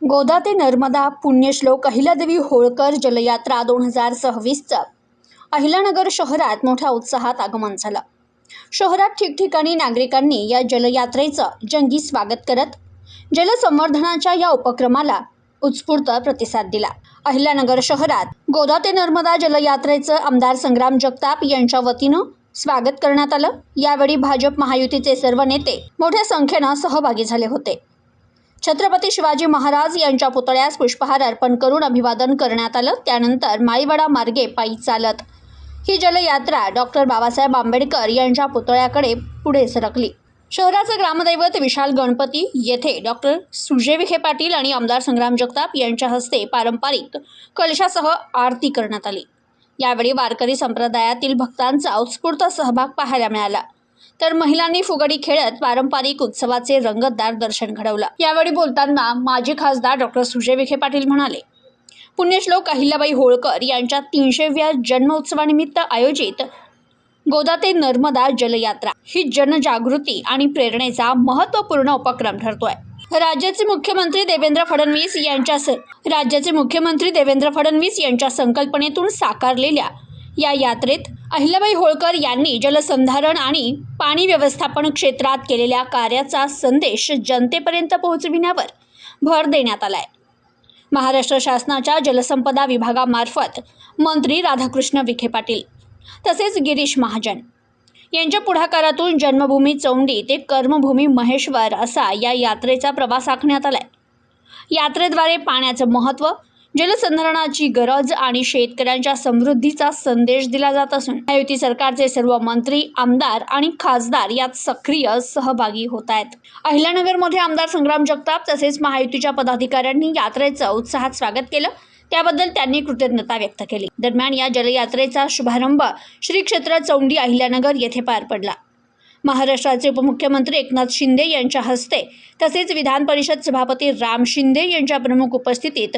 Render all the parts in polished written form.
गोदा ते नर्मदा पुण्यश्लोक अहिल्यादेवी होळकर जलयात्रा 2026चं अहिल्यानगर शहरात मोठ्या उत्साहात आगमन झालं। शहरात ठिकठिकाणी नागरिकांनी या जलयात्रेचं जंगी स्वागत करत जलसंवर्धनाच्या या उपक्रमाला उत्स्फूर्त प्रतिसाद दिला। अहिल्यानगर शहरात गोदा ते नर्मदा जलयात्रेचं आमदार संग्राम जगताप यांच्या वतीनं स्वागत करण्यात आलं। यावेळी भाजप महायुतीचे सर्व नेते मोठ्या संख्येनं सहभागी झाले होते। छत्रपती शिवाजी महाराज यांच्या पुतळ्यास पुष्पहार अर्पण करून अभिवादन करण्यात आलं। त्यानंतर माळीवाडा मार्गे पायी चालत ही जलयात्रा डॉक्टर बाबासाहेब आंबेडकर यांच्या पुतळ्याकडे पुढे सरकली। शहराचे ग्रामदैवत विशाल गणपती येथे डॉक्टर सुजय विखे पाटील आणि आमदार संग्राम जगताप यांच्या हस्ते पारंपरिक कलशासह आरती करण्यात आली। यावेळी वारकरी संप्रदायातील भक्तांचा उत्स्फूर्त सहभाग पाहायला मिळाला, तर महिलांनी फुगडी खेळत पारंपरिक उत्सवाचे रंगतदार दर्शन घडवलं। यावेळी बोलताना माजी खासदार डॉक्टर सुजय विखे पाटील म्हणाले, पुण्यश्लोक अहिल्याबाई होळकर यांच्या 300व्या जन्मोत्सवानिमित्त आयोजित गोदा ते नर्मदा जलयात्रा ही जनजागृती आणि प्रेरणेचा महत्त्वपूर्ण उपक्रम ठरतोय। राज्याचे मुख्यमंत्री देवेंद्र फडणवीस यांच्या संकल्पनेतून साकारलेल्या या यात्रेत अहिल्याबाई होळकर यांनी जलसंधारण आणि पाणी व्यवस्थापन क्षेत्रात केलेल्या कार्याचा संदेश जनतेपर्यंत पोहोचविण्यावर भर देण्यात आलाय। महाराष्ट्र शासनाच्या जलसंपदा विभागामार्फत मंत्री राधाकृष्ण विखे पाटील तसेच गिरीश महाजन यांच्या पुढाकारातून जन्मभूमी चौंडी ते कर्मभूमी महेश्वर असा या यात्रेचा प्रवास आखण्यात आलाय। यात्रेद्वारे पाण्याचं महत्त्व, जलसंधारणाची गरज आणि शेतकऱ्यांच्या समृद्धीचा संदेश दिला जात असून महायुती सरकारचे सर्व मंत्री, आमदार आणि खासदार यात सक्रिय सहभागी होत आहेत। अहिल्यानगरमध्ये आमदार संग्राम जगताप तसेच महायुतीच्या पदाधिकाऱ्यांनी यात्रेचं उत्साहात स्वागत केलं, त्याबद्दल त्यांनी कृतज्ञता व्यक्त केली। दरम्यान या जलयात्रेचा शुभारंभ श्री क्षेत्र चौंडी अहिल्यानगर येथे पार पडला। महाराष्ट्राचे उपमुख्यमंत्री एकनाथ शिंदे यांच्या हस्ते तसेच विधान परिषद सभापती राम शिंदे यांच्या प्रमुख उपस्थितीत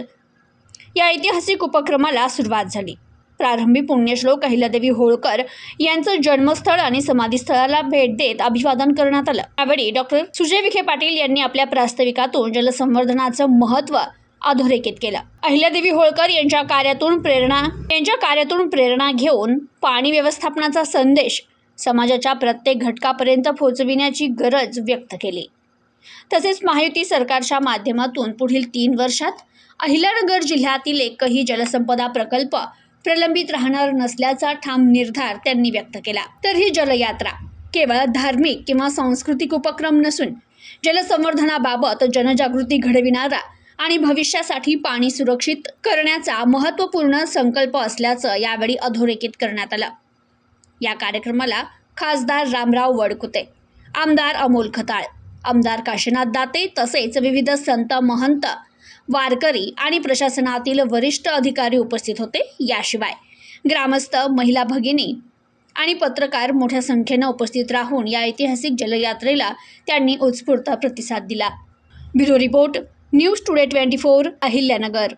या ऐतिहासिक उपक्रमाला सुरुवात झाली। प्रारंभी पुण्यश्लोक अहिल्यादेवी होळकर यांचं जन्मस्थळ आणि समाधीस्थळाला भेट देत अभिवादन करण्यात आलं। यावेळी डॉक्टर सुजय विखे पाटील यांनी आपल्या प्रास्ताविकातून जलसंवर्धनाचं महत्त्व अधोरेखित केलं। अहिल्यादेवी होळकर यांच्या कार्यातून प्रेरणा घेऊन पाणी व्यवस्थापनाचा संदेश समाजाच्या प्रत्येक घटकापर्यंत पोहोचविण्याची गरज व्यक्त केली। तसेच महायुती सरकारच्या माध्यमातून पुढील 3 वर्षात अहिल्यानगर जिल्ह्यातील एकही जलसंपदा प्रकल्प प्रलंबित राहणार नसल्याचा ठाम निर्धार त्यांनी व्यक्त केला। तर ही जलयात्रा केवळ धार्मिक किंवा सांस्कृतिक उपक्रम नसून जलसंवर्धनाबाबत जनजागृती घडविणारा आणि भविष्यासाठी पाणी सुरक्षित करण्याचा महत्त्वपूर्ण संकल्प असल्याचं यावेळी अधोरेखित करण्यात आलं। या कार्यक्रमाला खासदार रामराव वडकुते, आमदार अमोल खताळ, आमदार काशीनाथ दाते तसेच विविध संत, महंत, वारकरी आणि प्रशासनातील वरिष्ठ अधिकारी उपस्थित होते। याशिवाय ग्रामस्थ, महिला भगिनी आणि पत्रकार मोठ्या संख्येनं उपस्थित राहून या ऐतिहासिक जलयात्रेला त्यांनी उत्स्फूर्त प्रतिसाद दिला। Bureau report, news today 24 Ahilyanagar.